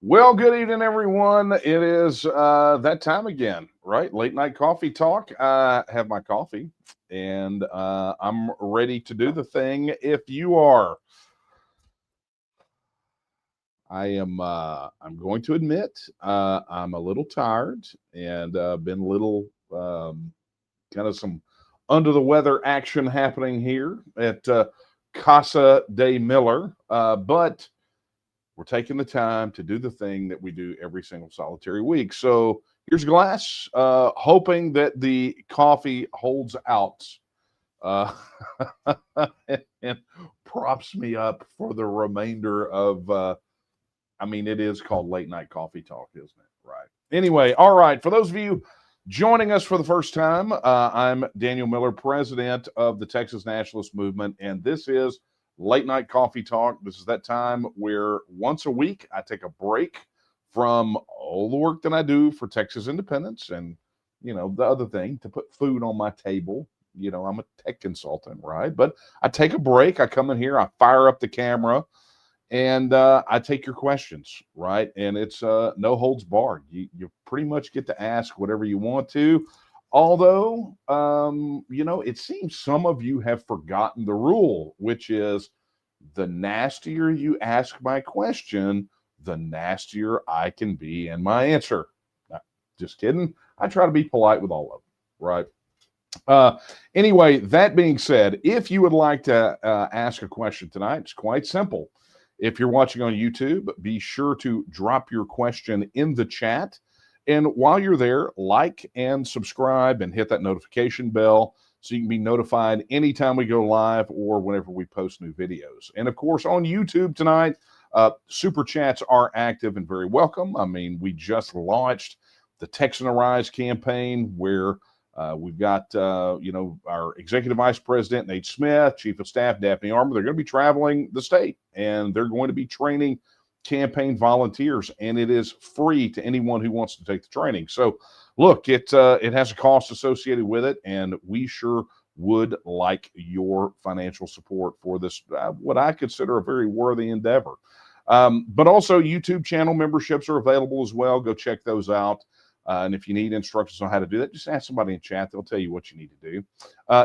Well, good evening, everyone. It is that time again, right? Late night coffee talk. I have my coffee, and I'm ready to do the thing. If you are, I am. I'm going to admit I'm a little tired and been a little kind of some under the weather action happening here at Casa de Miller, but we're taking the time to do the thing that we do every single solitary week. So here's a glass, hoping that the coffee holds out uh, and props me up for the remainder of. I mean, it is called late night coffee talk, isn't it? Right. Anyway, all right. For those of you joining us for the first time, I'm Daniel Miller, president of the Texas Nationalist movement, and this is Late Night Coffee Talk. This is that time where once a week I take a break from all the work that I do for Texas independence and, the other thing to put food on my table. I'm a tech consultant, right? But I take a break. I come in here, I fire up the camera, and I take your questions, right? And it's no holds barred. You pretty much get to ask whatever you want to. Although, it seems some of you have forgotten the rule, which is the nastier you ask my question, the nastier I can be in my answer. Just kidding. I try to be polite with all of them, right? Anyway, that being said, if you would like to ask a question tonight, it's quite simple. If you're watching on YouTube, be sure to drop your question in the chat. And while you're there, like and subscribe and hit that notification bell so you can be notified anytime we go live or whenever we post new videos. And of course, on YouTube tonight, super chats are active and very welcome. I mean, we just launched the Texan Arise campaign where we've got, our Executive Vice President, Nate Smith, Chief of Staff, Daphne Armour. They're going to be traveling the state, and they're going to be training campaign volunteers, and it is free to anyone who wants to take the training. So, look, it has a cost associated with it, and we sure would like your financial support for this, what I consider a very worthy endeavor. But also, YouTube channel memberships are available as well. Go check those out. And if you need instructions on how to do that, just ask somebody in chat. They'll tell you what you need to do.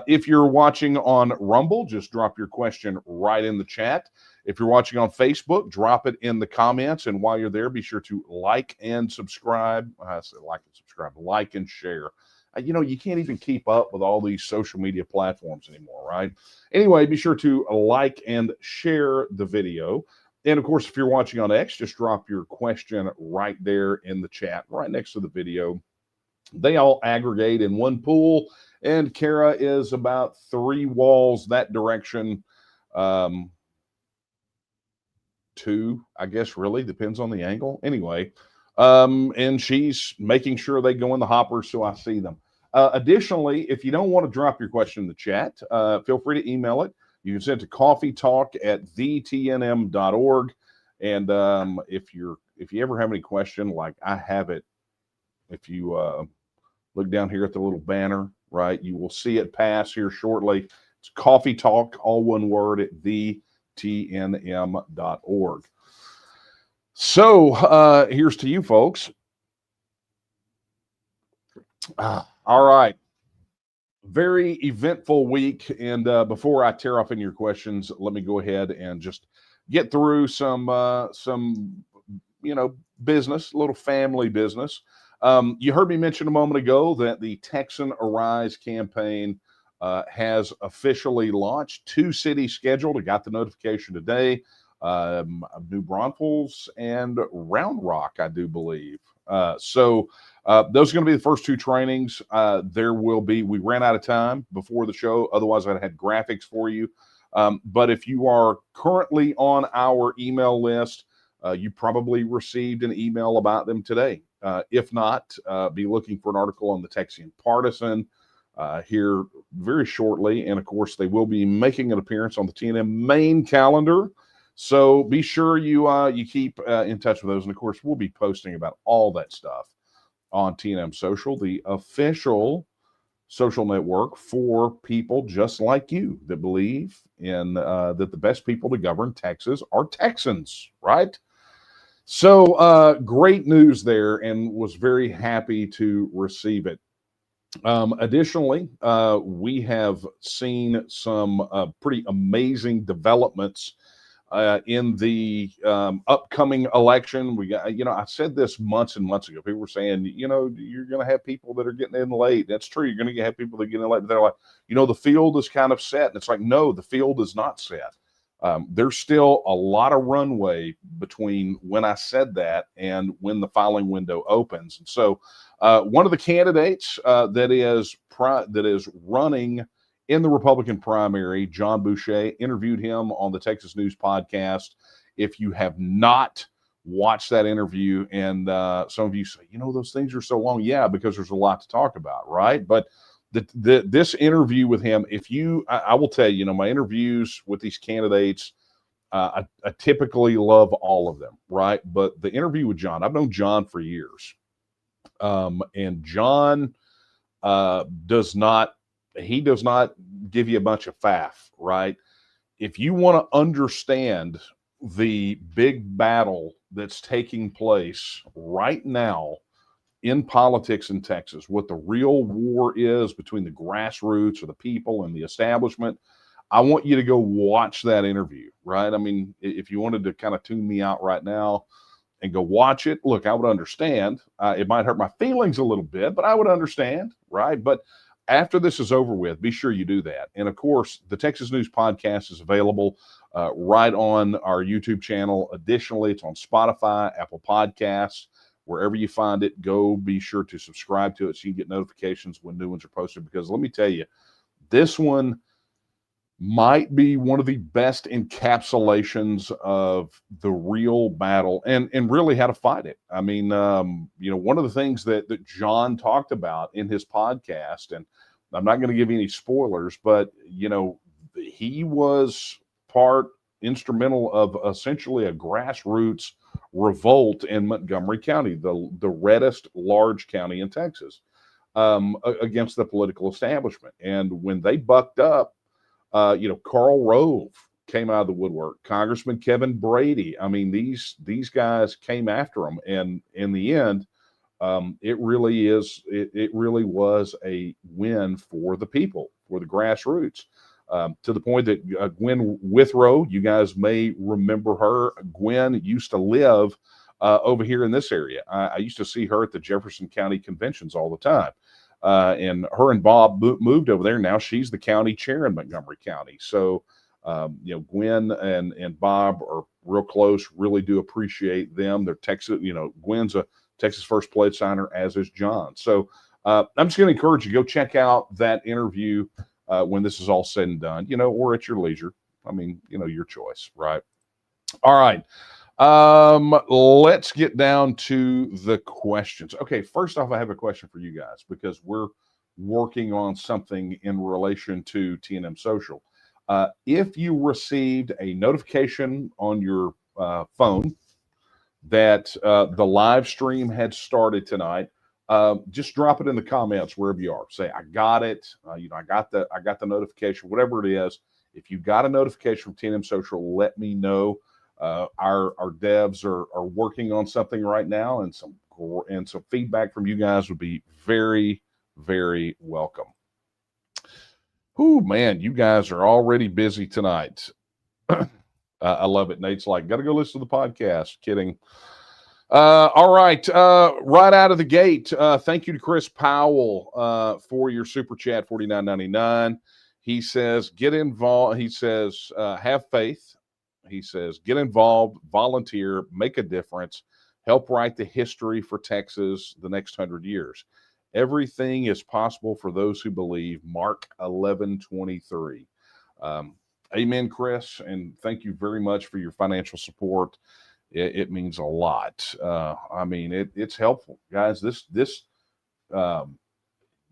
If you're watching on Rumble, just drop your question right in the chat. If you're watching on Facebook, drop it in the comments. And while you're there, be sure to like and subscribe. I said like and subscribe, like and share. You can't even keep up with all these social media platforms anymore, right? Anyway, be sure to like and share the video. And of course, if you're watching on X, just drop your question right there in the chat, right next to the video. They all aggregate in one pool, and Kara is about 3 walls that direction. 2, I guess, really depends on the angle. Anyway, and she's making sure they go in the hopper so I see them. Additionally, if you don't want to drop your question in the chat, feel free to email it. You can send it to coffeetalk@thetnm.org. And if you ever have any question, like I have it, if you look down here at the little banner, right, you will see it pass here shortly. It's Coffee Talk, all one word, at thetnm.org. So here's to you folks. All right. Very eventful week, and before I tear off in your questions, let me go ahead and just get through some business, a little family business. You heard me mention a moment ago that the Texan Arise campaign has officially launched. 2 cities scheduled. I got the notification today. New Braunfels and Round Rock, I do believe. So those are going to be the first 2 trainings. We ran out of time before the show. Otherwise, I'd had graphics for you. But if you are currently on our email list, you probably received an email about them today. If not, be looking for an article on the Texan Partisan here very shortly. And of course, they will be making an appearance on the TNM main calendar. So be sure you keep in touch with those. And of course, we'll be posting about all that stuff on TNM Social, the official social network for people just like you that believe in that the best people to govern Texas are Texans, right? So great news there, and was very happy to receive it. Additionally, we have seen some pretty amazing developments in the upcoming election. We got, I said this months and months ago. People were saying, you're going to have people that are getting in late. That's true. You're going to have people that get in late. But they're like, the field is kind of set. And it's like, no, the field is not set. There's still a lot of runway between when I said that and when the filing window opens. And so one of the candidates that is running in the Republican primary, John Boucher, interviewed him on the Texas News podcast. If you have not watched that interview, and some of you say, those things are so long. Yeah, because there's a lot to talk about, right? But this interview with him, I will tell you, my interviews with these candidates, I typically love all of them, right? But the interview with John, I've known John for years. And John does not give you a bunch of faff, right? If you want to understand the big battle that's taking place right now in politics in Texas, what the real war is between the grassroots or the people and the establishment, I want you to go watch that interview, right? I mean, if you wanted to kind of tune me out right now and go watch it, look, I would understand. It might hurt my feelings a little bit, but I would understand, right? But after this is over with, be sure you do that. And of course, the Texas News podcast is available right on our YouTube channel. Additionally, it's on Spotify, Apple Podcasts, wherever you find it. Go be sure to subscribe to it so you can get notifications when new ones are posted. Because let me tell you, this one might be one of the best encapsulations of the real battle and really how to fight it. I mean, one of the things that John talked about in his podcast, and I'm not going to give you any spoilers, but, he was instrumental of essentially a grassroots revolt in Montgomery County, the reddest large county in Texas, against the political establishment. And when they bucked up, Karl Rove came out of the woodwork, Congressman Kevin Brady. I mean, these guys came after him, and in the end, it really was a win for the people, for the grassroots, to the point that Gwen Withrow, you guys may remember her. Gwen used to live over here in this area. I used to see her at the Jefferson County conventions all the time. And her and Bob moved over there. Now she's the county chair in Montgomery County. So, Gwen and Bob are real close. Really do appreciate them. They're Texas. Gwen's a Texas First Pledge signer, as is John. So, I'm just going to encourage you, go check out that interview when this is all said and done. Or at your leisure. I mean, your choice, right? All right. Let's get down to the questions. Okay, first off, I have a question for you guys because we're working on something in relation to TNM Social. If you received a notification on your phone that the live stream had started tonight, just drop it in the comments wherever you are. Say, I got it. I got the notification, whatever it is. If you got a notification from TNM Social, let me know. Our devs are working on something right now, and some feedback from you guys would be very, very welcome. Oh man, you guys are already busy tonight. I love it. Nate's like, gotta go listen to the podcast. Kidding. All right. Right out of the gate, thank you to Chris Powell for your super chat, $49.99. He says, get involved. He says, have faith. He says, get involved, volunteer, make a difference, help write the history for Texas the next 100 years. Everything is possible for those who believe. Mark 11:23. Amen, Chris, and thank you very much for your financial support. It means a lot. I mean, it's helpful, guys.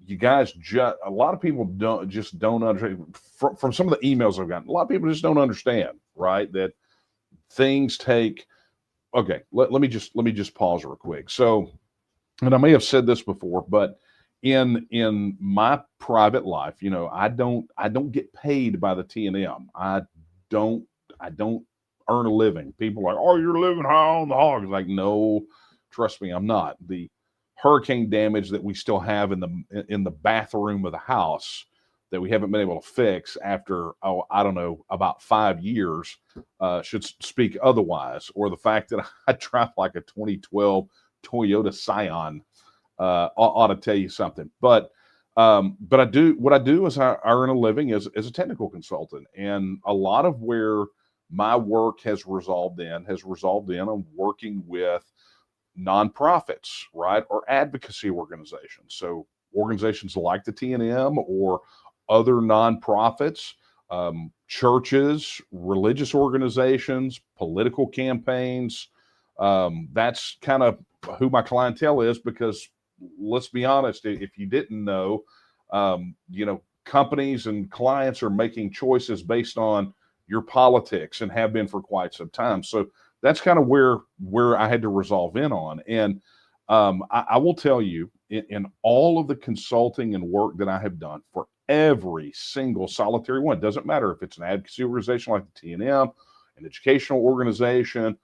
You guys a lot of people don't understand from some of the emails I've gotten. A lot of people just don't understand, right? That things take. Okay, let me just pause real quick. So, and I may have said this before, but in my private life, I don't get paid by the TNM. I don't earn a living. People are like, oh, you're living high on the hog. It's like, no, trust me, I'm not. The hurricane damage that we still have in the bathroom of the house that we haven't been able to fix after, I don't know, about 5 years should speak otherwise. Or the fact that I drive like a 2012 Toyota Scion ought to tell you something. But what I do is I earn a living as a technical consultant, and a lot of where my work has resolved in on working with nonprofits, right, or advocacy organizations. So organizations like the TNM or other nonprofits, churches, religious organizations, political campaigns. That's kind of who my clientele is, because let's be honest, if you didn't know, companies and clients are making choices based on your politics and have been for quite some time. So that's kind of where I had to resolve in on. And I will tell you, in all of the consulting and work that I have done for every single solitary one, it doesn't matter if it's an advocacy organization like the TNM, an educational organization,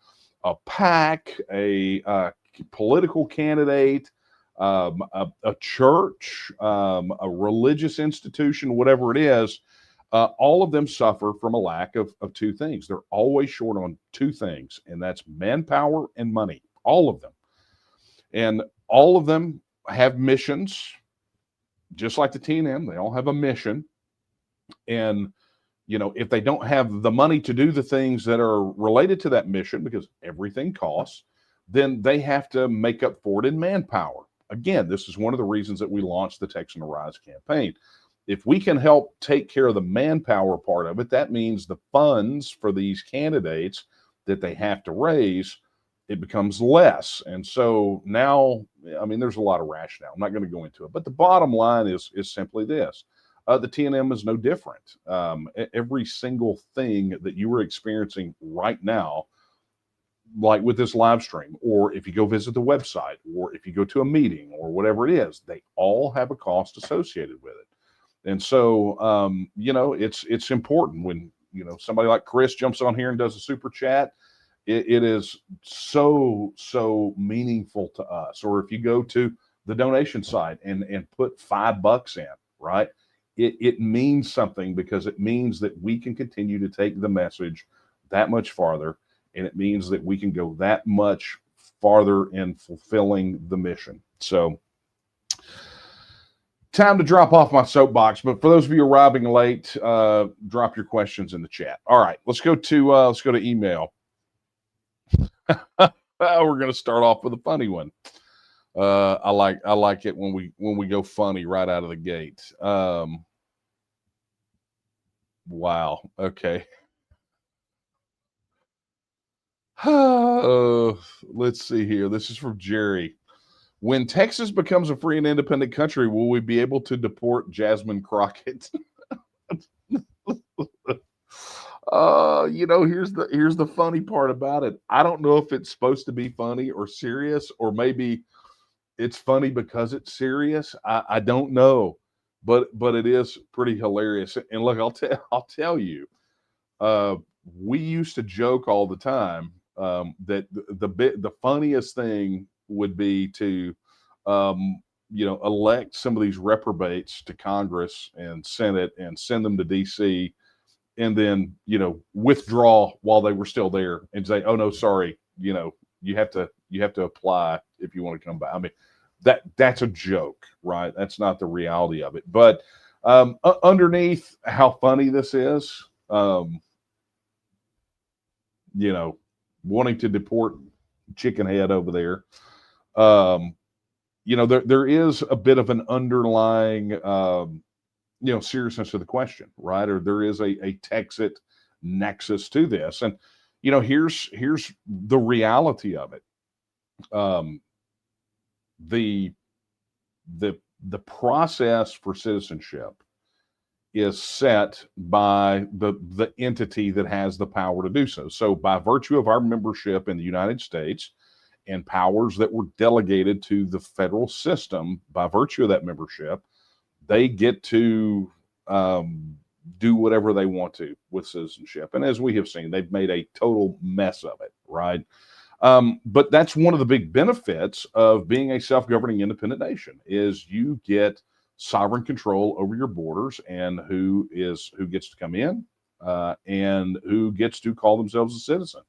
a PAC, a political candidate, a church, a religious institution, whatever it is, all of them suffer from a lack of two things. They're always short on two things, and that's manpower and money. All of them. And all of them have missions, just like the TNM. They all have a mission. And, if they don't have the money to do the things that are related to that mission, because everything costs, then they have to make up for it in manpower. Again, this is one of the reasons that we launched the Texan Arise campaign. If we can help take care of the manpower part of it, that means the funds for these candidates that they have to raise, it becomes less. And so now, there's a lot of rationale. I'm not going to go into it, but the bottom line is simply this. The TNM is no different. Every single thing that you are experiencing right now, like with this live stream, or if you go visit the website, or if you go to a meeting, or whatever it is, they all have a cost associated with it. And so, it's important when, somebody like Chris jumps on here and does a super chat. It is so meaningful to us. Or if you go to the donation site and put $5 in, right? It means something, because it means that we can continue to take the message that much farther. And it means that we can go that much farther in fulfilling the mission. So, time to drop off my soapbox. But for those of you arriving late, drop your questions in the chat. All right, let's go to email. We're going to start off with a funny one. I like it when we go funny right out of the gate. Wow. Okay. Let's see here. This is from Jerry. When Texas becomes a free and independent country, will we be able to deport Jasmine Crockett? Here's the funny part about it. I don't know if it's supposed to be funny or serious, or maybe it's funny because it's serious. I don't know, but it is pretty hilarious. And look, I'll tell you, we used to joke all the time that the funniest thing would be to elect some of these reprobates to Congress and Senate and send them to DC, and then withdraw while they were still there and say, oh no, sorry, you have to apply if you want to come back. That's a joke, right? That's not the reality of it. But underneath how funny this is, wanting to deport Chickenhead over there, there is a bit of an underlying, seriousness to the question, right? Or there is a Texit nexus to this. And, here's the reality of it. The process for citizenship is set by the entity that has the power to do so. So by virtue of our membership in the United States and powers that were delegated to the federal system by virtue of that membership, they get to do whatever they want to with citizenship. And as we have seen, they've made a total mess of it, right? But that's one of the big benefits of being a self-governing independent nation is you get sovereign control over your borders and who gets to come in and who gets to call themselves a citizen.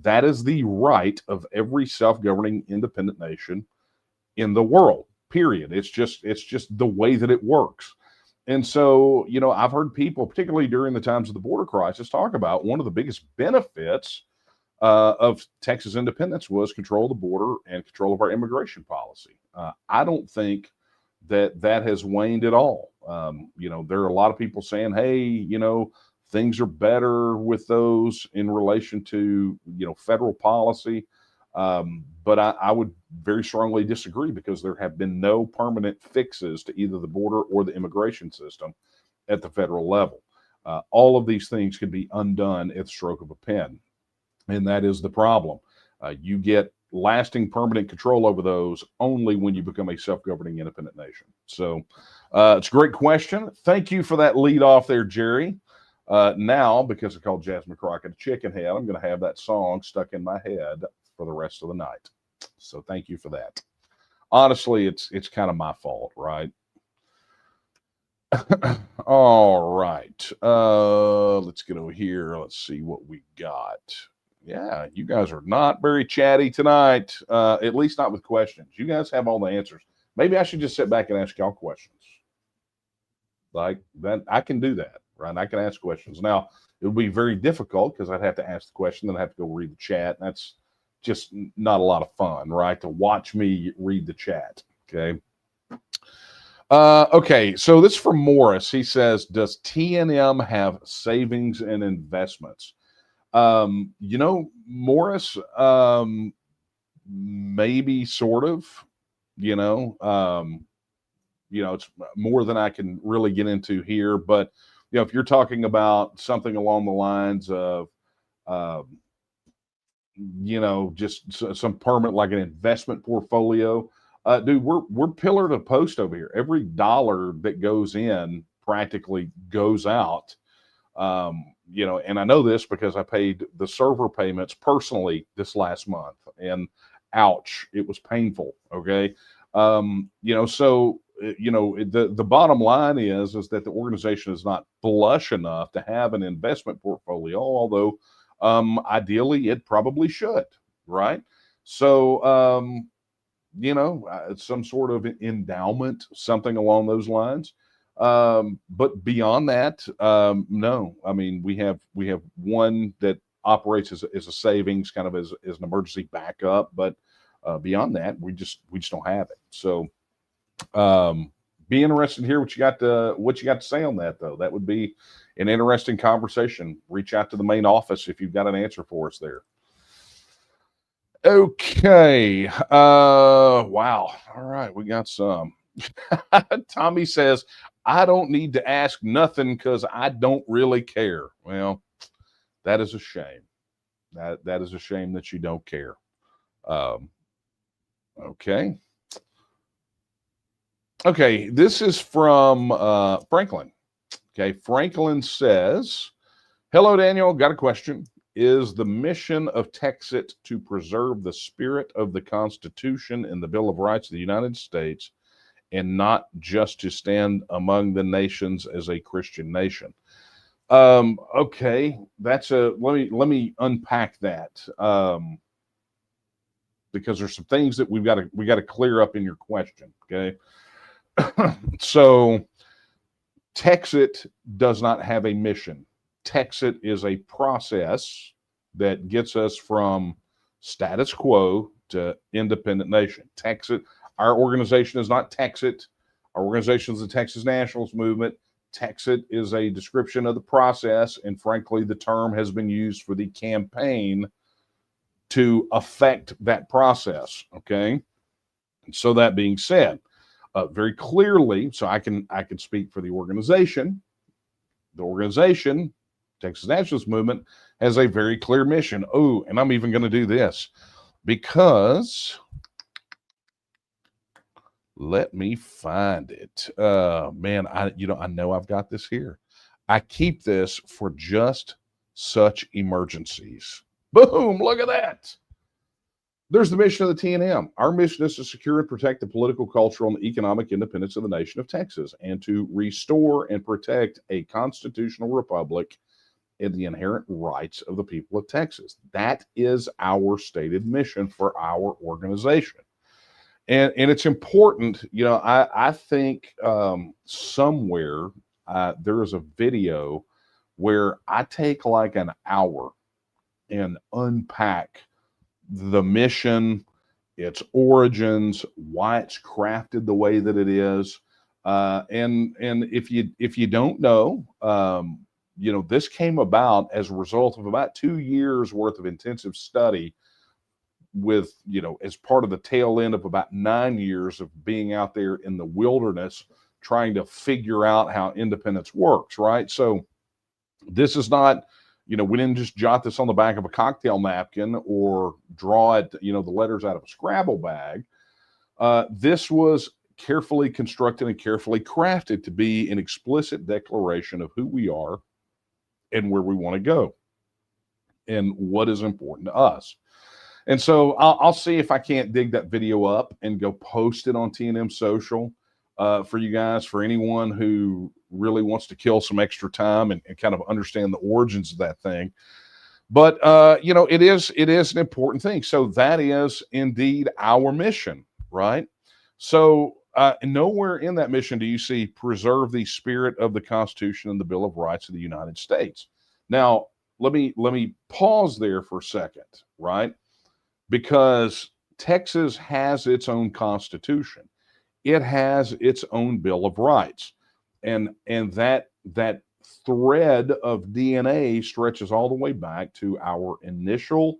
That is the right of every self-governing independent nation in the world, period. It's just the way that it works. And so, I've heard people, particularly during the times of the border crisis, talk about one of the biggest benefits of Texas independence was control of the border and control of our immigration policy. I don't think that has waned at all. There are a lot of people saying, hey, things are better with those in relation to, federal policy. But I would very strongly disagree because there have been no permanent fixes to either the border or the immigration system at the federal level. All of these things can be undone at the stroke of a pen. And that is the problem. You get lasting permanent control over those only when you become a self-governing independent nation. So it's a great question. Thank you for that lead off there, Jerry. Now, because I called Jasmine Crockett a chicken head, I'm going to have that song stuck in my head for the rest of the night. So thank you for that. Honestly, it's kind of my fault, right? All right. Let's get over here. Let's see what we got. Yeah, you guys are not very chatty tonight, at least not with questions. You guys have all the answers. Maybe I should just sit back and ask y'all questions. Like that, I can do that, right? I can ask questions. Now, it would be very difficult because I'd have to ask the question, then I'd have to go read the chat. And that's just not a lot of fun, right? To watch me read the chat, okay? Okay, so this is from Morris. He says, does TNM have savings and investments? Morris, maybe sort of, it's more than I can really get into here, but if you're talking about something along the lines of, just some permanent, like an investment portfolio, dude, we're pillar to post over here. Every dollar that goes in practically goes out. And I know this because I paid the server payments personally this last month, and ouch, it was painful. Okay. So, the bottom line is that the organization is not flush enough to have an investment portfolio, although, ideally it probably should. Right. So, some sort of endowment, something along those lines. But beyond that, no. I mean, we have one that operates as a savings, kind of as an emergency backup. But beyond that, we just don't have it. So, be interested to hear what you got to say on that, though. That would be an interesting conversation. Reach out to the main office if you've got an answer for us there. Okay. Wow. All right, we got some. Tommy says, I don't need to ask nothing because I don't really care. Well, that is a shame. That is a shame that you don't care. Okay. Okay, this is from Franklin. Okay, Franklin says, hello, Daniel. Got a question. Is the mission of Texas to preserve the spirit of the Constitution and the Bill of Rights of the United States, and not just to stand among the nations as a Christian nation? Okay, let me unpack that, because there's some things that we got to clear up in your question. Okay, so Texas does not have a mission. Texas is a process that gets us from status quo to independent nation. Texas, our organization is not Texas. Our organization is the Texas Nationalist movement. Texas is a description of the process, and frankly, the term has been used for the campaign to affect that process. Okay, so that being said, very clearly, so I can speak for the organization. The organization, Texas Nationalist Movement, has a very clear mission. Oh, and I'm even going to do this because let me find it. Man, I know I've got this here. I keep this for just such emergencies. Boom, look at that. There's the mission of the TNM. Our mission is to secure and protect the political, cultural, and economic independence of the nation of Texas and to restore and protect a constitutional republic and the inherent rights of the people of Texas. That is our stated mission for our organization. And it's important, I think somewhere there is a video where I take like an hour and unpack the mission, its origins, why it's crafted the way that it is. And if you don't know, this came about as a result of about 2 years worth of intensive study with, as part of the tail end of about 9 years of being out there in the wilderness, trying to figure out how independence works, right? So this is not, we didn't just jot this on the back of a cocktail napkin or draw it, the letters out of a Scrabble bag. This was carefully constructed and carefully crafted to be an explicit declaration of who we are and where we want to go and what is important to us. And so I'll see if I can't dig that video up and go post it on TNM Social for you guys, for anyone who really wants to kill some extra time and kind of understand the origins of that thing. But, it is an important thing. So that is indeed our mission, right? So nowhere in that mission do you see preserve the spirit of the Constitution and the Bill of Rights of the United States. Now, let me pause there for a second, right? Because Texas has its own constitution. It has its own Bill of Rights. And that thread of DNA stretches all the way back to our initial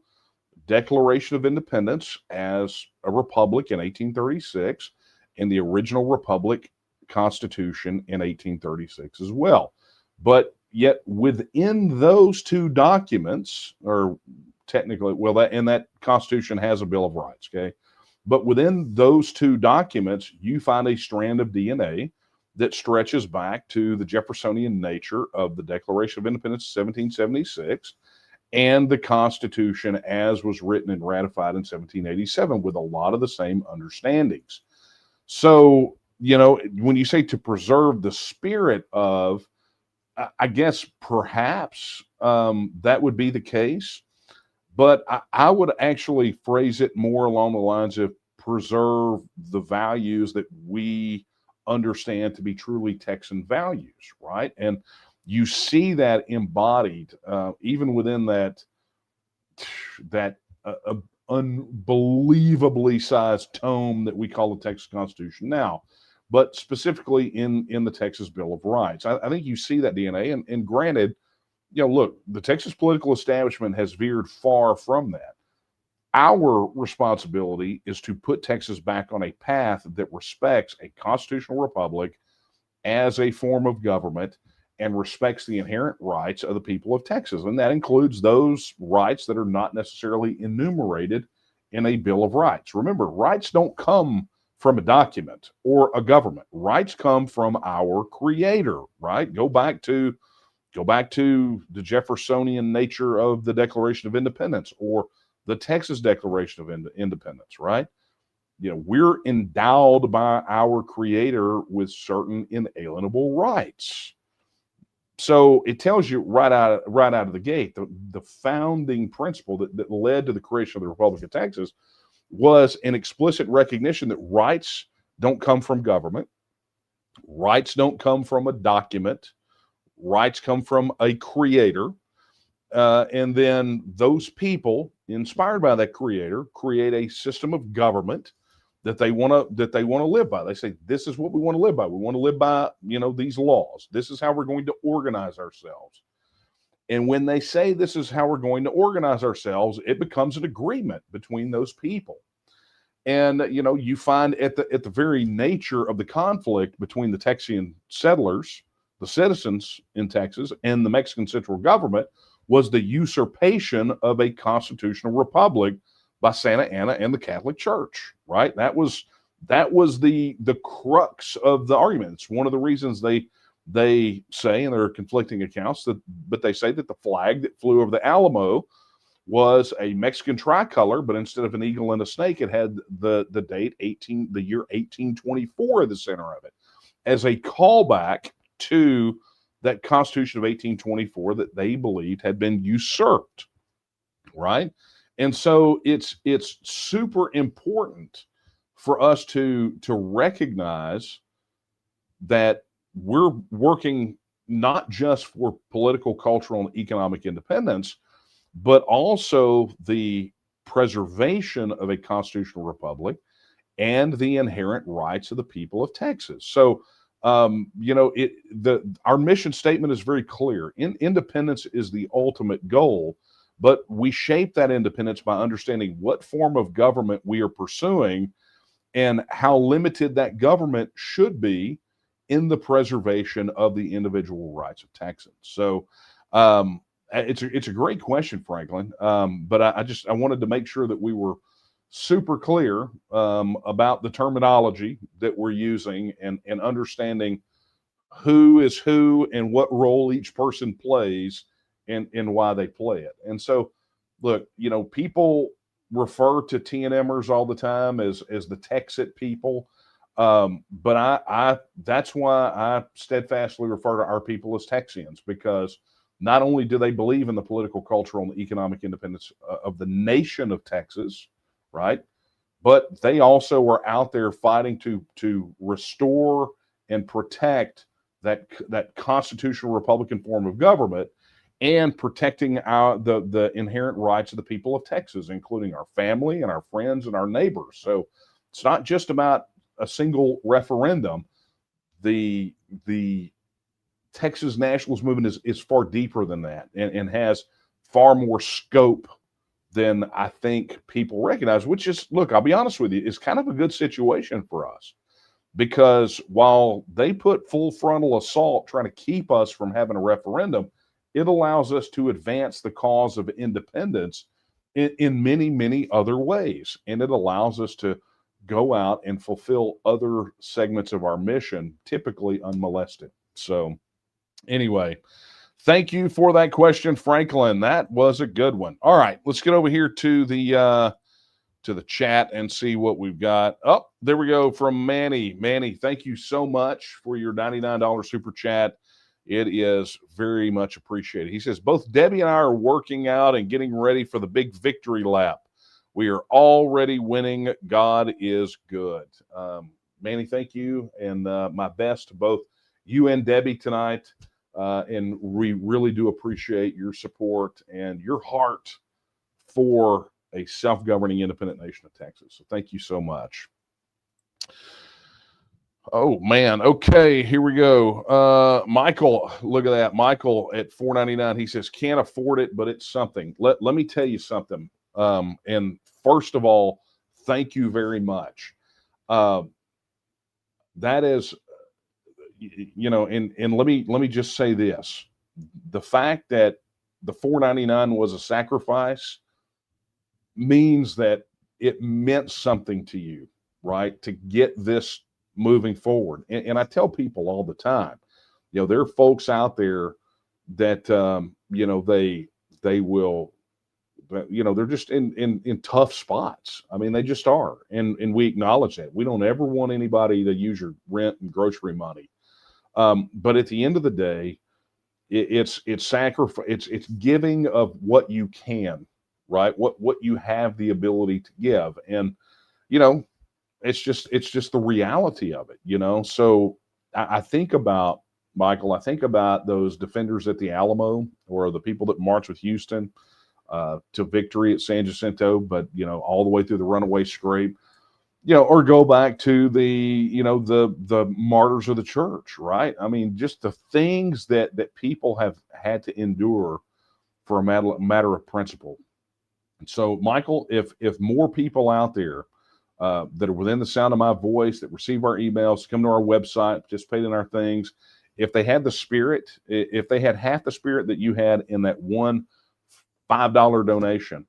Declaration of Independence as a republic in 1836 and the original Republic Constitution in 1836 as well. But yet within those two documents, or technically, that Constitution has a Bill of Rights, okay? But within those two documents, you find a strand of DNA that stretches back to the Jeffersonian nature of the Declaration of Independence of 1776 and the Constitution as was written and ratified in 1787 with a lot of the same understandings. So, when you say to preserve the spirit of, I guess perhaps that would be the case. But I would actually phrase it more along the lines of preserve the values that we understand to be truly Texan values, right? And you see that embodied even within that unbelievably sized tome that we call the Texas Constitution now, but specifically in the Texas Bill of Rights. I think you see that DNA, and granted, look, the Texas political establishment has veered far from that. Our responsibility is to put Texas back on a path that respects a constitutional republic as a form of government and respects the inherent rights of the people of Texas. And that includes those rights that are not necessarily enumerated in a Bill of Rights. Remember, rights don't come from a document or a government. Rights come from our Creator, right? Go back to the Jeffersonian nature of the Declaration of Independence or the Texas Declaration of Independence, right? We're endowed by our Creator with certain inalienable rights. So it tells you right out of the gate, the founding principle that led to the creation of the Republic of Texas was an explicit recognition that rights don't come from government. Rights don't come from a document. Rights come from a Creator. And then those people, inspired by that Creator, create a system of government that they want to live by. They say, this is what we want to live by. We want to live by, these laws. This is how we're going to organize ourselves. And when they say this is how we're going to organize ourselves, it becomes an agreement between those people. And, you find at the very nature of the conflict between the Texian settlers, the citizens in Texas, and the Mexican central government was the usurpation of a constitutional republic by Santa Anna and the Catholic Church, right? That was the crux of the argument. It's one of the reasons they they say, and there are conflicting accounts, but they say that the flag that flew over the Alamo was a Mexican tricolor, but instead of an eagle and a snake, it had the year 1824 at the center of it, as a callback to that Constitution of 1824 that they believed had been usurped, right? And so it's super important for us to recognize that we're working not just for political, cultural, and economic independence, but also the preservation of a constitutional republic and the inherent rights of the people of Texas. So, our mission statement is very clear. Independence is the ultimate goal, but we shape that independence by understanding what form of government we are pursuing and how limited that government should be in the preservation of the individual rights of Texans. So, it's a great question, Franklin. But I wanted to make sure that we were super clear about the terminology that we're using and understanding who is who and what role each person plays and why they play it. And so, look, people refer to TNMers all the time as the Texit people. But I that's why I steadfastly refer to our people as Texians, because not only do they believe in the political, cultural, and economic independence of the nation of Texas, right, but they also are out there fighting to restore and protect that constitutional Republican form of government and protecting the inherent rights of the people of Texas, including our family and our friends and our neighbors. So it's not just about a single referendum. The Texas nationalist movement is far deeper than that and has far more scope than I think people recognize, which is, look, I'll be honest with you, is kind of a good situation for us, because while they put full frontal assault trying to keep us from having a referendum, it allows us to advance the cause of independence in many, many other ways. And it allows us to go out and fulfill other segments of our mission, typically unmolested. So anyway, thank you for that question, Franklin. That was a good one. All right, let's get over here to the chat and see what we've got. Oh, there we go, from Manny. Manny, thank you so much for your $99 super chat. It is very much appreciated. He says, both Debbie and I are working out and getting ready for the big victory lap. We are already winning. God is good. Manny, thank you. And my best to both you and Debbie tonight. And we really do appreciate your support and your heart for a self-governing independent nation of Texas. So thank you so much. Oh, man. Okay, here we go. Michael, look at that. Michael at $4.99. He says, can't afford it, but it's something. Let me tell you something. And first of all, thank you very much. That is, and let me just say this. The fact that the $4.99 was a sacrifice means that it meant something to you, right? To get this moving forward. And I tell people all the time, there are folks out there that, they will, they're just in tough spots. I mean, they just are. And we acknowledge that. We don't ever want anybody to use your rent and grocery money. But at the end of the day, it's sacrifice. It's giving of what you can, right? What you have the ability to give. And, it's just the reality of it, So I think about, Michael, I think about those defenders at the Alamo, or the people that marched with Houston to victory at San Jacinto, but, all the way through the runaway scrape, or go back to the martyrs of the church, right? I mean, just the things that people have had to endure for a matter of principle. And so, Michael, if more people out there that are within the sound of my voice, that receive our emails, come to our website, participate in our things, if they had the spirit, if they had half the spirit that you had in that one $5 donation,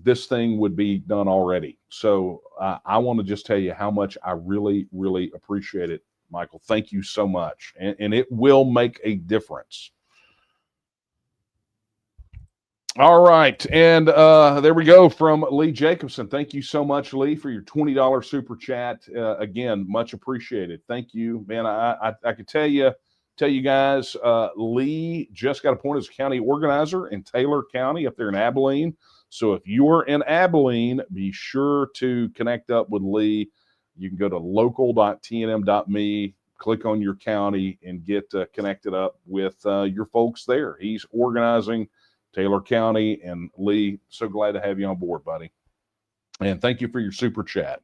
this thing would be done already. So I want to just tell you how much I really, really appreciate it Michael. Thank you so much. And it will make a difference. All right. And there we go from Lee Jacobson. Thank you so much, Lee, for your $20 super chat. Again, much appreciated. Thank you, man. I could tell you guys, Lee just got appointed as county organizer in Taylor County up there in Abilene. So if you're in Abilene, be sure to connect up with Lee. You can go to local.tnm.me, click on your county, and get connected up with your folks there. He's organizing Taylor County. And Lee, so glad to have you on board, buddy. And thank you for your super chat.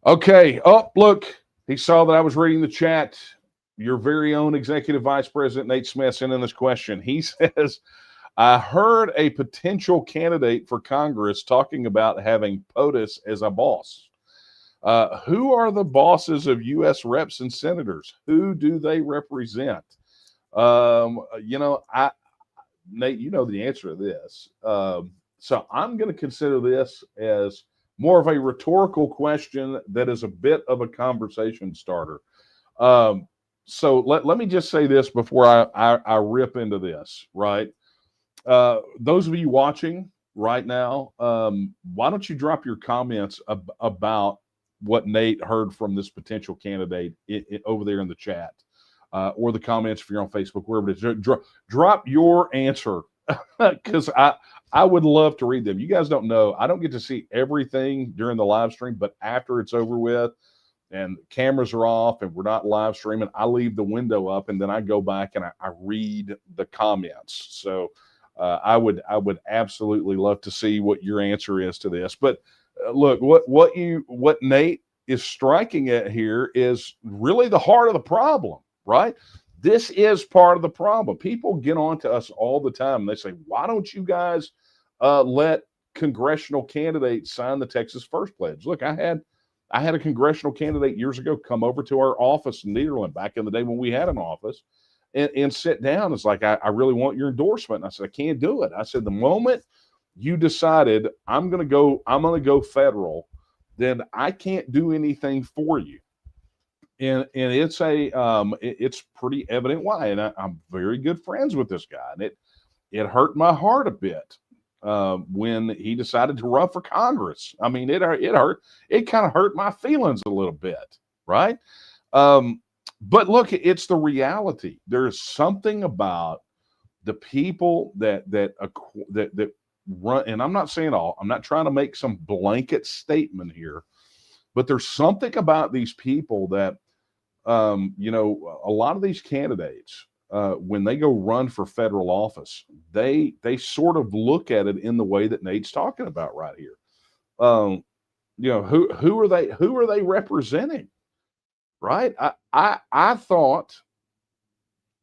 Okay. Oh, look, he saw that I was reading the chat. Your very own Executive Vice President Nate Smith sent in this question. He says, I heard a potential candidate for Congress talking about having POTUS as a boss. Who are the bosses of U.S. reps and senators? Who do they represent? Nate, you know the answer to this. So I'm going to consider this as more of a rhetorical question that is a bit of a conversation starter. So let me just say this before I rip into this, right? Those of you watching right now, why don't you drop your comments about what Nate heard from this potential candidate over there in the chat, or the comments if you're on Facebook, wherever it is. Drop your answer, because I would love to read them. You guys don't know, I don't get to see everything during the live stream, but after it's over with and cameras are off and we're not live streaming, I leave the window up and then I go back and I read the comments. So I would absolutely love to see what your answer is to this. But look, what Nate is striking at here is really the heart of the problem, right? This is part of the problem. People get on to us all the time. They say, why don't you guys let congressional candidates sign the Texas First Pledge? Look, I had a congressional candidate years ago come over to our office in Nederland back in the day when we had an office and sit down. It's like, I really want your endorsement. And I said, I can't do it. I said, the moment you decided I'm going to go federal, then I can't do anything for you. And it's pretty evident why. And I'm very good friends with this guy. And it hurt my heart a bit when he decided to run for Congress. I mean, it kind of hurt my feelings a little bit, right? But look, it's the reality. There's something about the people that run, and I'm not saying all. I'm not trying to make some blanket statement here, but there's something about these people that, a lot of these candidates, when they go run for federal office, they sort of look at it in the way that Nate's talking about right here. Who are they representing? Right? I thought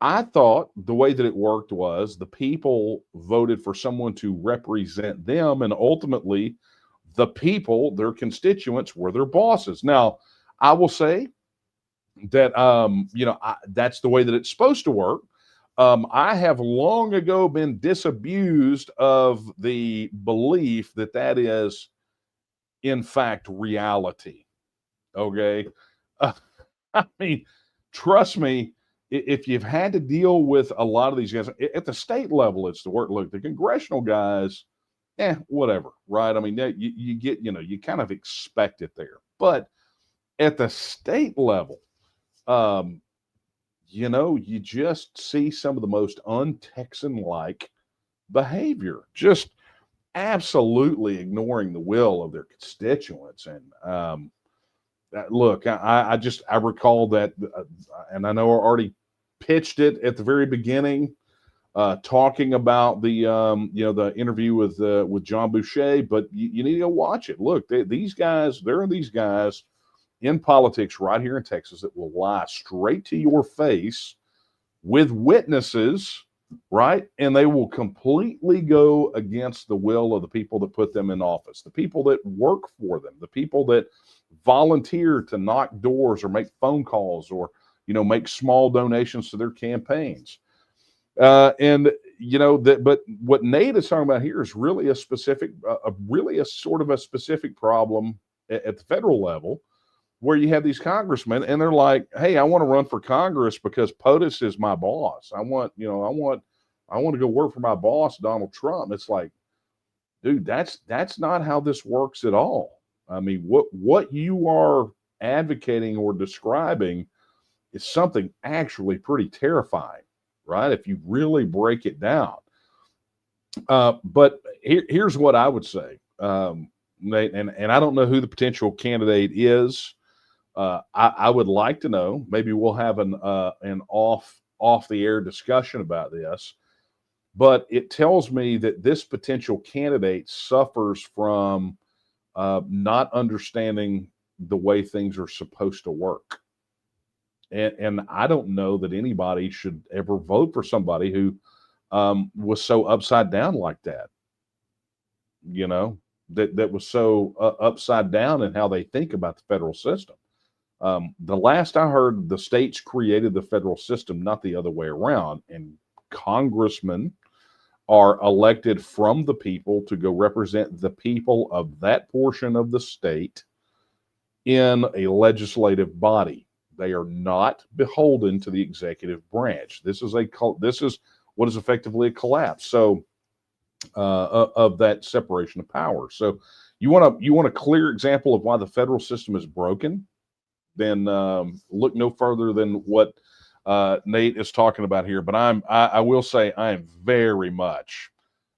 the way that it worked was the people voted for someone to represent them, and ultimately the people, their constituents, were their bosses. Now, I will say that that's the way that it's supposed to work. I have long ago been disabused of the belief that is, in fact, reality. Okay. I mean, trust me, if you've had to deal with a lot of these guys at the state level, it's the work. Look, the congressional guys, whatever, right? I mean, you get, you kind of expect it there. But at the state level, you just see some of the most un-Texan-like behavior, just absolutely ignoring the will of their constituents. And look, I recall that, and I know I already pitched it at the very beginning, talking about the interview with John Boucher, but you need to go watch it. Look, there are these guys in politics right here in Texas that will lie straight to your face with witnesses, right? And they will completely go against the will of the people that put them in office, the people that work for them, the people that volunteer to knock doors or make phone calls or, make small donations to their campaigns. But what Nate is talking about here is really a sort of a specific problem at the federal level. where you have these congressmen and they're like, hey, I want to run for Congress because POTUS is my boss. I want to go work for my boss, Donald Trump. It's like, dude, that's not how this works at all. I mean, what you are advocating or describing is something actually pretty terrifying, right? If you really break it down. But here's what I would say, Nate, and I don't know who the potential candidate is. I would like to know. Maybe we'll have an off the air discussion about this. But it tells me that this potential candidate suffers from not understanding the way things are supposed to work. And I don't know that anybody should ever vote for somebody who was so upside down like that. You know, that was so upside down in how they think about the federal system. The last I heard, the states created the federal system, not the other way around. And congressmen are elected from the people to go represent the people of that portion of the state in a legislative body. They are not beholden to the executive branch. This is what is effectively a collapse. So of that separation of power. So you want a clear example of why the federal system is broken? Then look no further than what Nate is talking about here. But I will say I am very much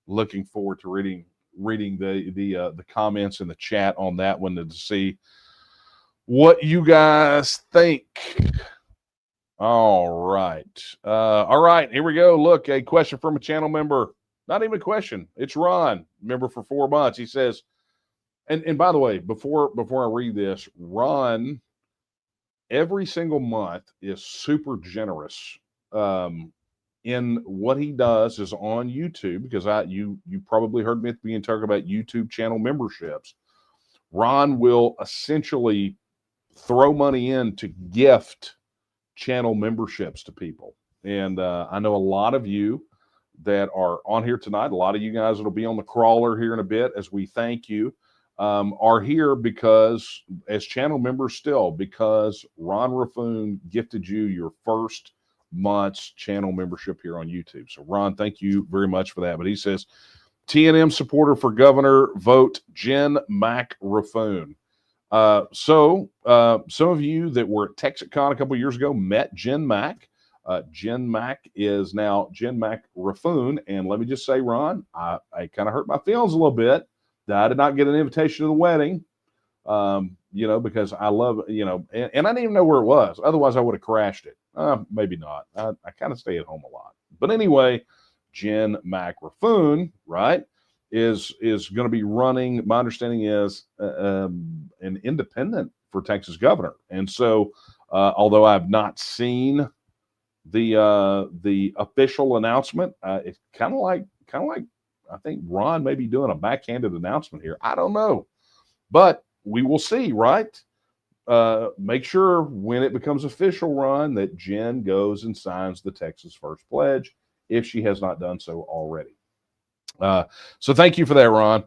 looking forward to reading the comments in the chat on that one to see what you guys think. All right, here we go. Look, a question from a channel member. Not even a question. It's Ron, member for 4 months. He says, and by the way, before I read this, Ron every single month is super generous in what he does is on YouTube, because you probably heard me at the beginning talk about YouTube channel memberships. Ron will essentially throw money in to gift channel memberships to people. And I know a lot of you that are on here tonight, a lot of you guys that'll be on the crawler here in a bit as we thank you, are here because, as channel members still, because Ron Raffoon gifted you your first month's channel membership here on YouTube. So Ron, thank you very much for that. But he says, TNM supporter for governor, vote Jen Mac Raffoon. So some of you that were at TexasCon a couple of years ago met Jen Mac. Jen Mac is now Jen Mac Raffoon. And let me just say, Ron, I kind of hurt my feelings a little bit that I did not get an invitation to the wedding, because I love, and I didn't even know where it was. Otherwise, I would have crashed it. Maybe not. I kind of stay at home a lot. But anyway, Jen Mac Raffoon, right, is going to be running, my understanding is, an independent for Texas governor. And so, although I've not seen the official announcement, it's kind of like I think Ron may be doing a backhanded announcement here. I don't know, but we will see, right? Make sure when it becomes official, Ron, that Jen goes and signs the Texas First Pledge if she has not done so already. So thank you for that, Ron.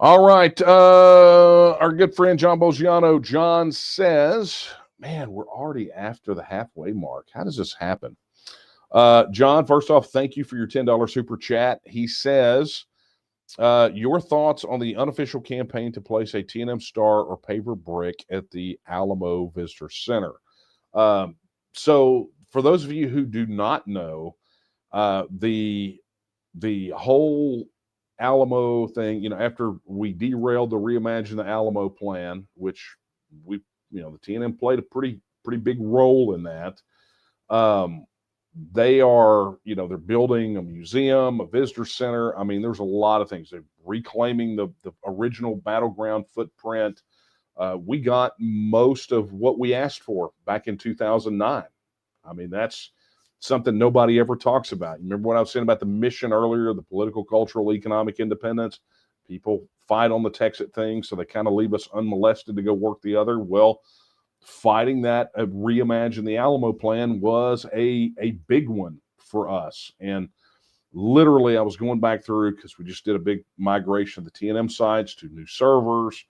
All right. Our good friend John Boggiano, John says, man, we're already after the halfway mark. How does this happen? John, first off, thank you for your $10 super chat. He says, your thoughts on the unofficial campaign to place a TNM star or paver brick at the Alamo Visitor Center. So for those of you who do not know, the whole Alamo thing, after we derailed the Reimagine the Alamo plan, which the TNM played a pretty big role in that. They are, they're building a museum, a visitor center. I mean, there's a lot of things. They're reclaiming the original battleground footprint. We got most of what we asked for back in 2009. I mean, that's something nobody ever talks about. Remember what I was saying about the mission earlier, the political, cultural, economic independence? People fight on the Texas thing, so they kind of leave us unmolested to go work the other. Well, fighting that Reimagine the Alamo plan was a big one for us. And literally, I was going back through, because we just did a big migration of the TNM sites to new servers.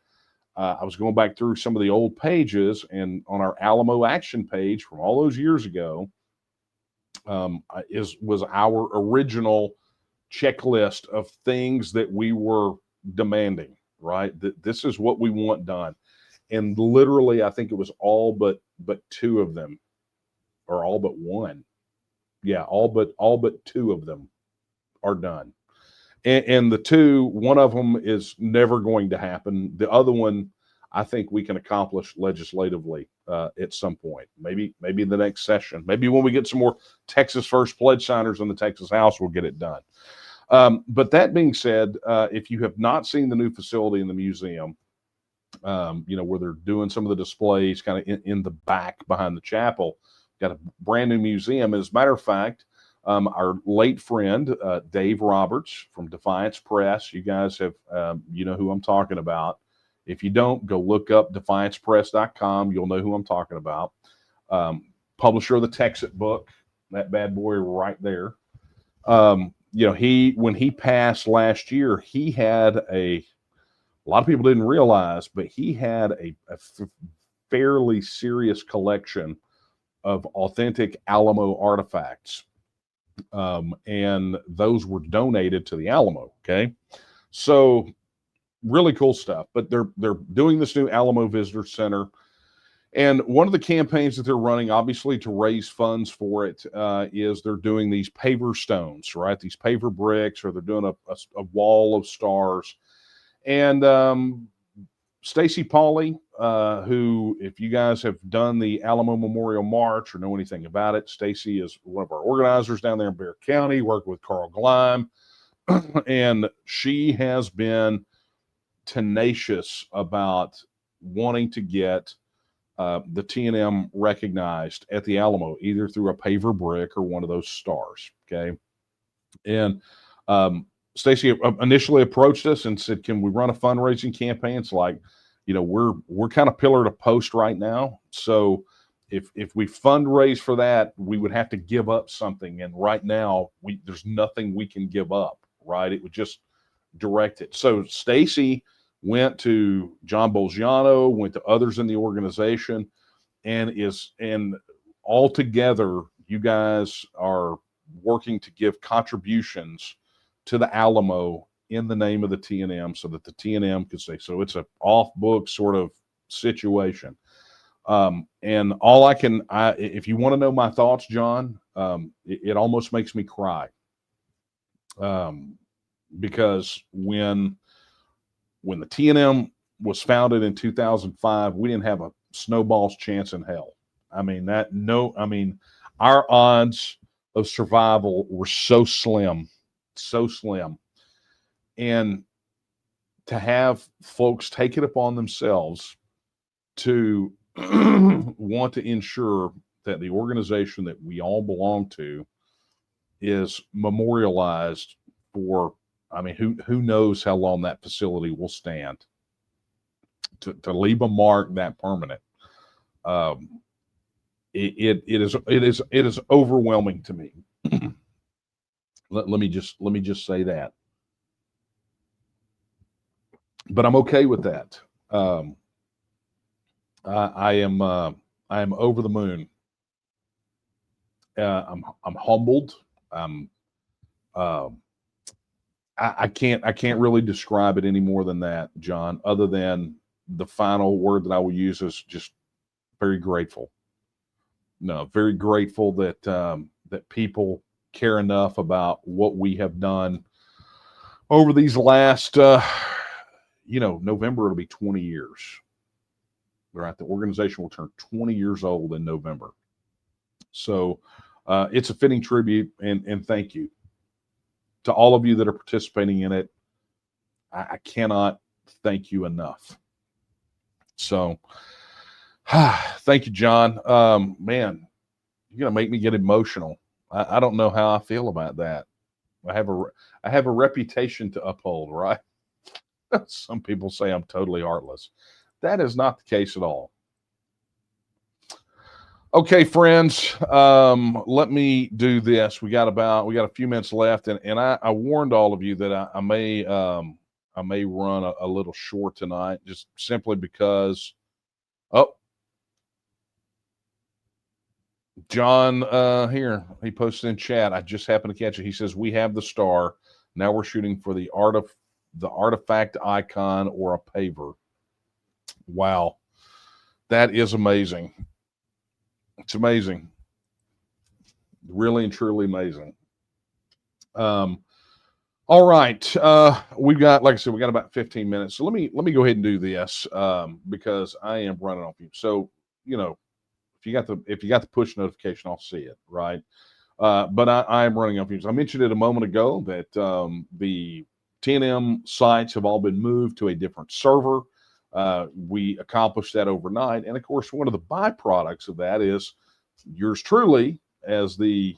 I was going back through some of the old pages, and on our Alamo action page from all those years ago was our original checklist of things that we were demanding, right? That this is what we want done. And literally, I think it was all but two of them, or all but one. Yeah, all but two of them are done. And the two, one of them is never going to happen. The other one, I think we can accomplish legislatively at some point. Maybe in the next session. Maybe when we get some more Texas First pledge signers in the Texas House, we'll get it done. But that being said, if you have not seen the new facility in the museum, where they're doing some of the displays kind of in the back behind the chapel, got a brand new museum. As a matter of fact, our late friend, Dave Roberts from Defiance Press, you guys have, you know who I'm talking about. If you don't, go look up defiancepress.com. You'll know who I'm talking about. Publisher of the Texas book, that bad boy right there. When he passed last year, he had a lot of people didn't realize, but he had a fairly serious collection of authentic Alamo artifacts. And those were donated to the Alamo. Okay. So really cool stuff, but they're doing this new Alamo Visitor Center. And one of the campaigns that they're running, obviously to raise funds for it, is they're doing these paver stones, right? These paver bricks, or they're doing a wall of stars. And Stacy Pauley, who, if you guys have done the Alamo Memorial March or know anything about it, Stacy is one of our organizers down there in Bexar County, working with Carl Gleim. And she has been tenacious about wanting to get the TNM recognized at the Alamo, either through a paver brick or one of those stars. Okay. And Stacy initially approached us and said, can we run a fundraising campaign? It's like, we're kind of pillar to post right now. So if we fundraise for that, we would have to give up something. And right now there's nothing we can give up, right? It would just direct it. So Stacy went to John Bolgiano, went to others in the organization, and all together, you guys are working to give contributions to the Alamo in the name of the TNM, so that the TNM could say, so it's an off-book sort of situation. And all if you want to know my thoughts, John, it almost makes me cry. Because when the TNM was founded in 2005, we didn't have a snowball's chance in hell. Our odds of survival were so slim. And to have folks take it upon themselves to want to ensure that the organization that we all belong to is memorialized for, who knows how long that facility will stand, to leave a mark that permanent. It is overwhelming to me. Let me just say that. But I'm okay with that. I am over the moon. I'm humbled. I can't really describe it any more than that, John, other than the final word that I will use is just very grateful. No, very grateful that that people care enough about what we have done over these last, November, it'll be 20 years. Right. The organization will turn 20 years old in November. So it's a fitting tribute, and thank you to all of you that are participating in it. I cannot thank you enough. So thank you, John. Man, you're going to make me get emotional. I don't know how I feel about that. I have a reputation to uphold, right? Some people say I'm totally heartless. That is not the case at all. Okay, friends, let me do this. We got a few minutes left, and I warned all of you that I I may run a little short tonight, just simply because. Oh, John here, he posted in chat. I just happened to catch it. He says, we have the star. Now we're shooting for the artifact icon or a paver. Wow. That is amazing. It's amazing. Really and truly amazing. All right. We've got, like I said, we got about 15 minutes. So let me go ahead and do this because I am running off you. So, you know, if you got the push notification, I'll see it, right? But I am running off fumes. I mentioned it a moment ago that the TNM sites have all been moved to a different server. We accomplished that overnight, and of course, one of the byproducts of that is yours truly as the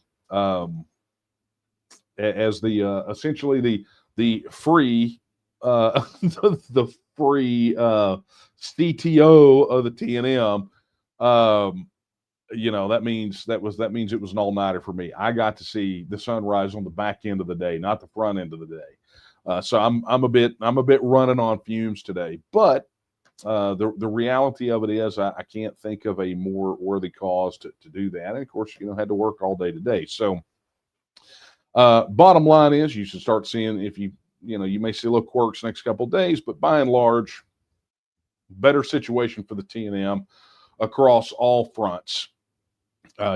essentially the free the free CTO of the TNM. You know, that means it was an all-nighter for me. I got to see the sunrise on the back end of the day, not the front end of the day. So I'm a bit running on fumes today. But the reality of it is I can't think of a more worthy cause to do that. And of course, you know, had to work all day today. So bottom line is you should start seeing, if you may see little quirks next couple of days, but by and large, better situation for the TNM across all fronts.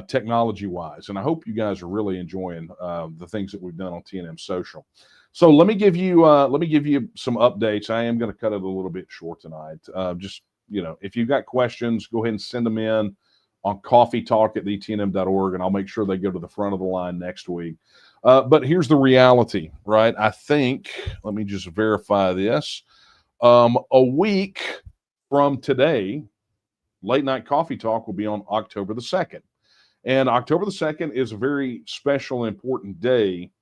Technology wise, and I hope you guys are really enjoying the things that we've done on TNM Social. So let me give you some updates. I am going to cut it a little bit short tonight. Just, you know, if you've got questions, go ahead and send them in on coffeetalk@thetnm.org, and I'll make sure they go to the front of the line next week. But here's the reality, right? I think, let me just verify this. A week from today, Late Night Coffee Talk will be on October the 2nd. And October the 2nd is a very special, important day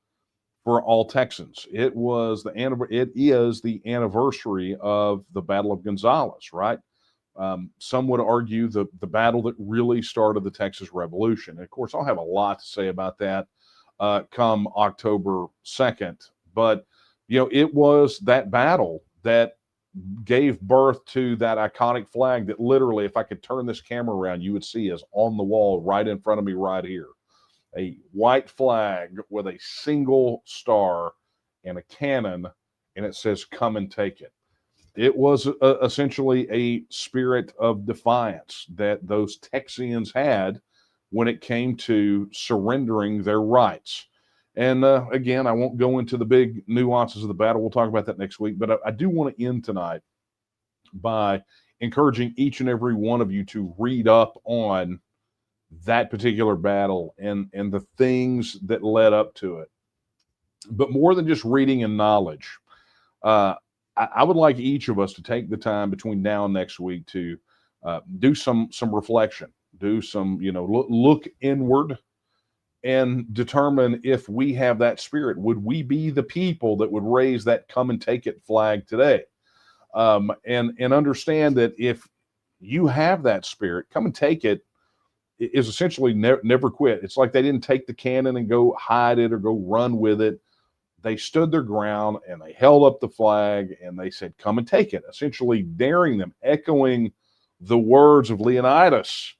for all Texans. It is the anniversary of the Battle of Gonzales, right? Some would argue the battle that really started the Texas Revolution. And of course, I'll have a lot to say about that come October 2nd. But, you know, it was that battle that gave birth to that iconic flag that literally, if I could turn this camera around, you would see is on the wall right in front of me right here. A white flag with a single star and a cannon, and it says, come and take it. It was essentially a spirit of defiance that those Texians had when it came to surrendering their rights. And again, I won't go into the big nuances of the battle. We'll talk about that next week. But I do want to end tonight by encouraging each and every one of you to read up on that particular battle and the things that led up to it. But more than just reading and knowledge, I would like each of us to take the time between now and next week to do some reflection, do some, you know, look inward and determine if we have that spirit. Would we be the people that would raise that come and take it flag today? And understand that if you have that spirit, come and take it is essentially never quit. It's like they didn't take the cannon and go hide it or go run with it. They stood their ground and they held up the flag and they said, come and take it, essentially daring them, echoing the words of Leonidas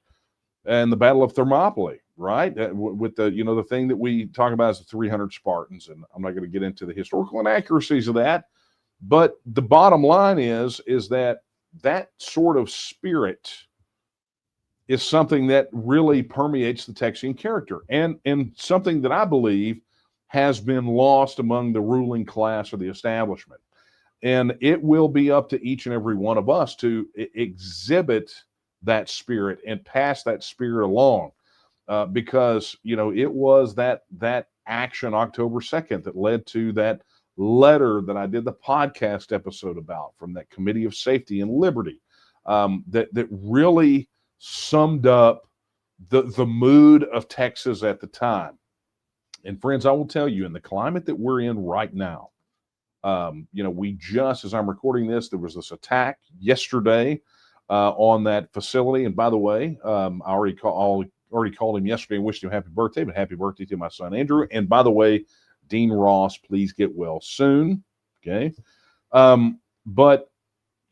and the Battle of Thermopylae, right? With the, you know, the thing that we talk about is the 300 Spartans. And I'm not going to get into the historical inaccuracies of that. But the bottom line is that sort of spirit is something that really permeates the Texian character and something that I believe has been lost among the ruling class or the establishment. And it will be up to each and every one of us to exhibit that spirit and pass that spirit along, because, you know, it was that action October 2nd that led to that letter that I did the podcast episode about from that Committee of Safety and Liberty, that really summed up the mood of Texas at the time. And friends, I will tell you, in the climate that we're in right now, you know, we just, as I'm recording this, there was this attack yesterday on that facility. And by the way, I already called him yesterday and wished him happy birthday, but happy birthday to my son, Andrew. And by the way, Dean Ross, please get well soon. Okay. But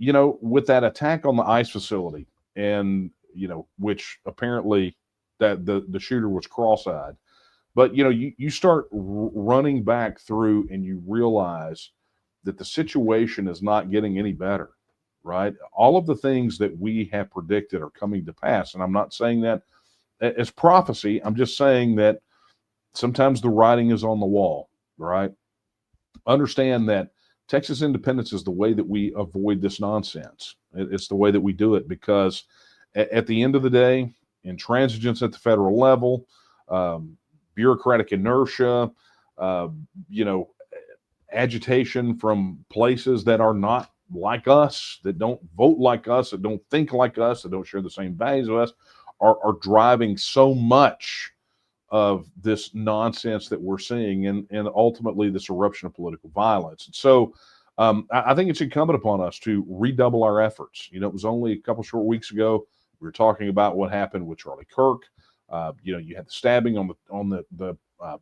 with that attack on the ICE facility, and which apparently that the shooter was cross-eyed, but you start running back through and you realize that the situation is not getting any better, right? All of the things that we have predicted are coming to pass, and I'm not saying that as prophecy. I'm just saying that sometimes the writing is on the wall, right? Understand that Texas independence is the way that we avoid this nonsense. It's the way that we do it, because at the end of the day, intransigence at the federal level, bureaucratic inertia, agitation from places that are not like us, that don't vote like us, that don't think like us, that don't share the same values as us, are driving so much of this nonsense that we're seeing, and ultimately this eruption of political violence. And so I think it's incumbent upon us to redouble our efforts. It was only a couple short weeks ago we were talking about what happened with Charlie Kirk. You had the stabbing on the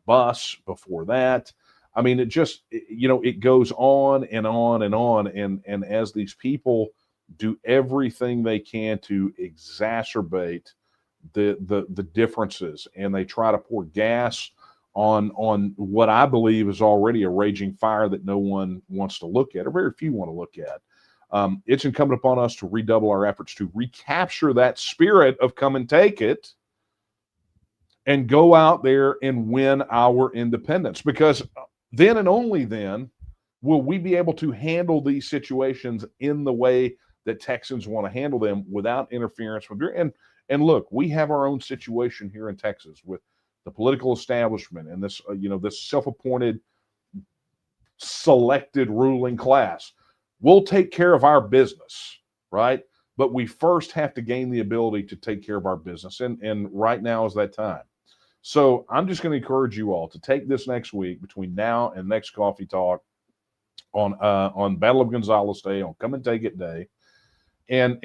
bus before that. I mean, it just it goes on and on and on, and as these people do everything they can to exacerbate the differences, and they try to pour gas on what I believe is already a raging fire that no one wants to look at, or very few want to look at. It's incumbent upon us to redouble our efforts to recapture that spirit of come and take it, and go out there and win our independence, because then and only then will we be able to handle these situations in the way that Texans want to handle them, without interference from and look, we have our own situation here in Texas with the political establishment and this this self-appointed selected ruling class. We'll take care of our business, right? But we first have to gain the ability to take care of our business, and right now is that time. So I'm just going to encourage you all to take this next week, between now and next Coffee Talk, on Battle of Gonzales Day, on Come and Take It Day, and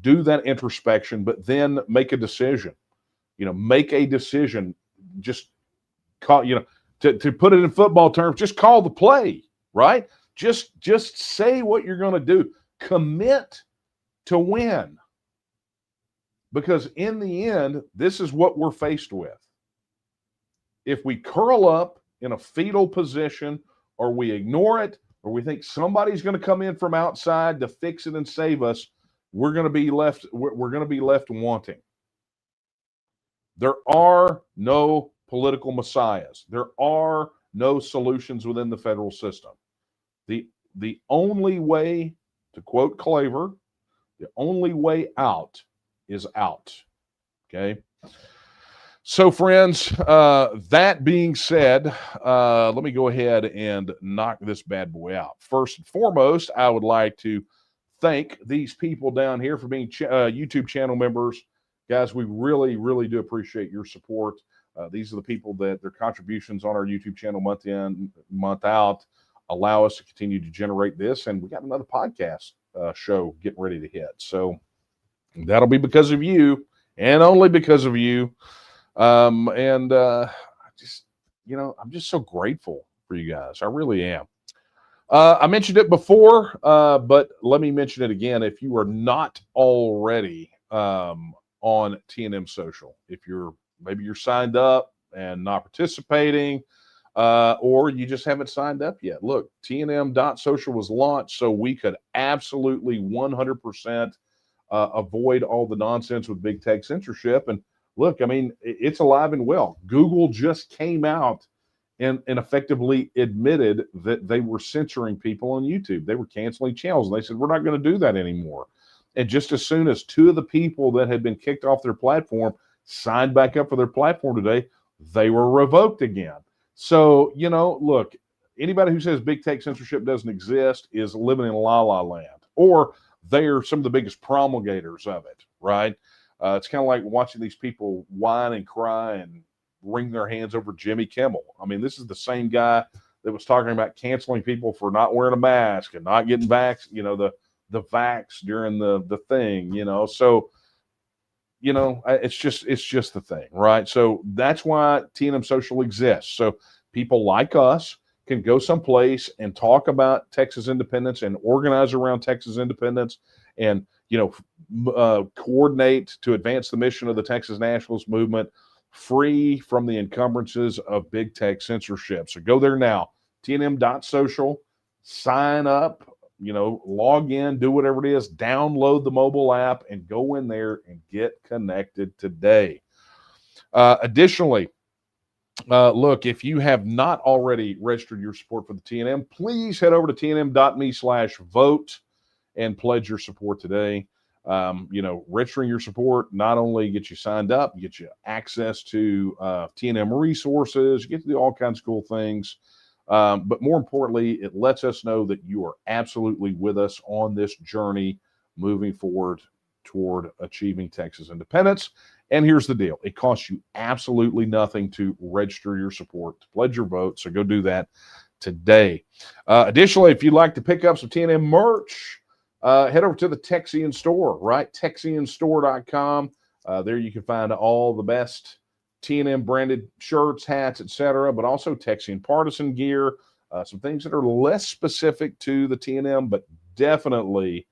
do that introspection, but then make a decision. Make a decision. Just call, to put it in football terms, just call the play, right? Just say what you're going to do. Commit to win. Because in the end, this is what we're faced with. If we curl up in a fetal position, or we ignore it, or we think somebody's going to come in from outside to fix it and save us, we're going to be left wanting. There are no political messiahs. There are no solutions within the federal system. The only way, to quote Claver, the only way out is out. Okay. So, friends, that being said, let me go ahead and knock this bad boy out. First and foremost, I would like to thank these people down here for being YouTube channel members. Guys, we really, really do appreciate your support. These are the people that their contributions on our YouTube channel month in, month out allow us to continue to generate this. And we got another podcast show getting ready to hit. So that'll be because of you, and only because of you. I'm just so grateful for you guys. I really am. I mentioned it before, but let me mention it again. If you are not already on TNM Social, if maybe you're signed up and not participating, or you just haven't signed up yet. Look, TNM.social was launched so we could absolutely 100% avoid all the nonsense with big tech censorship. And look, I mean, it's alive and well. Google just came out and effectively admitted that they were censoring people on YouTube. They were canceling channels, and they said, we're not going to do that anymore. And just as soon as two of the people that had been kicked off their platform signed back up for their platform today, they were revoked again. So, look, anybody who says big tech censorship doesn't exist is living in la la land, or they are some of the biggest promulgators of it, right? It's kind of like watching these people whine and cry and wring their hands over Jimmy Kimmel. I mean, this is the same guy that was talking about canceling people for not wearing a mask and not getting vax, the vax during the thing, So, it's just the thing, right? So that's why TNM Social exists. So people like us can go someplace and talk about Texas independence and organize around Texas independence and, coordinate to advance the mission of the Texas Nationalist movement, free from the encumbrances of big tech censorship. So go there now, tnm.social, sign up, log in, do whatever it is, download the mobile app, and go in there and get connected today. Additionally, look, if you have not already registered your support for the TNM, please head over to tnm.me/vote and pledge your support today. Registering your support not only gets you signed up, gets you access to TNM resources, you get to do all kinds of cool things. But more importantly, it lets us know that you are absolutely with us on this journey moving forward toward achieving Texas independence. And here's the deal. It costs you absolutely nothing to register your support, to pledge your vote. So go do that today. Additionally, if you'd like to pick up some TNM merch, head over to the Texian store, right? TexianStore.com. There you can find all the best TNM branded shirts, hats, etc., but also Texian Partisan gear, some things that are less specific to the TNM, but definitely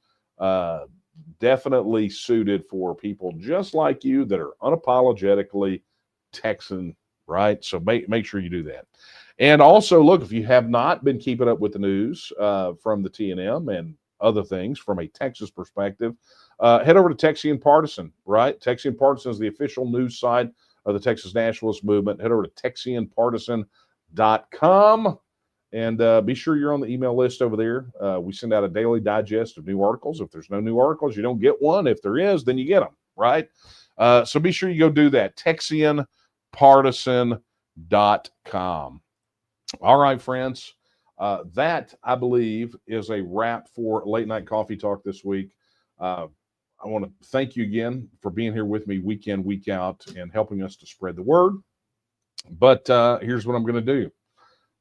suited for people just like you that are unapologetically Texan, right? So make sure you do that. And also, look, if you have not been keeping up with the news from the TNM and other things from a Texas perspective, head over to Texian Partisan, right? Texian Partisan is the official news site of the Texas Nationalist movement. Head over to TexianPartisan.com and be sure you're on the email list over there. We send out a daily digest of new articles. If there's no new articles, you don't get one. If there is, then you get them, right? So be sure you go do that. TexianPartisan.com. All right, friends. That, I believe, is a wrap for Late Night Coffee Talk this week. I want to thank you again for being here with me week in, week out, and helping us to spread the word. But here's what I'm going to do.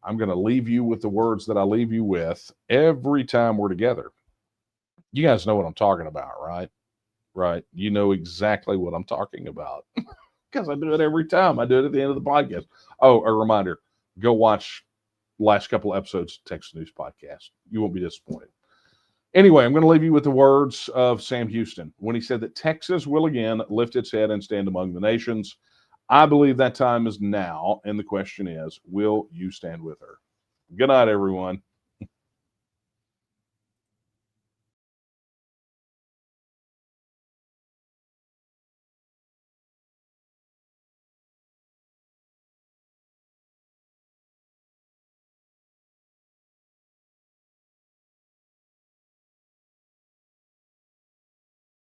I'm going to leave you with the words that I leave you with every time we're together. You guys know what I'm talking about, right? Right. You know exactly what I'm talking about because I do it every time. I do it at the end of the podcast. Oh, a reminder, go watch the last couple of episodes of Texas News Podcast. You won't be disappointed. Anyway, I'm going to leave you with the words of Sam Houston when he said that Texas will again lift its head and stand among the nations. I believe that time is now, and the question is, will you stand with her? Good night, everyone.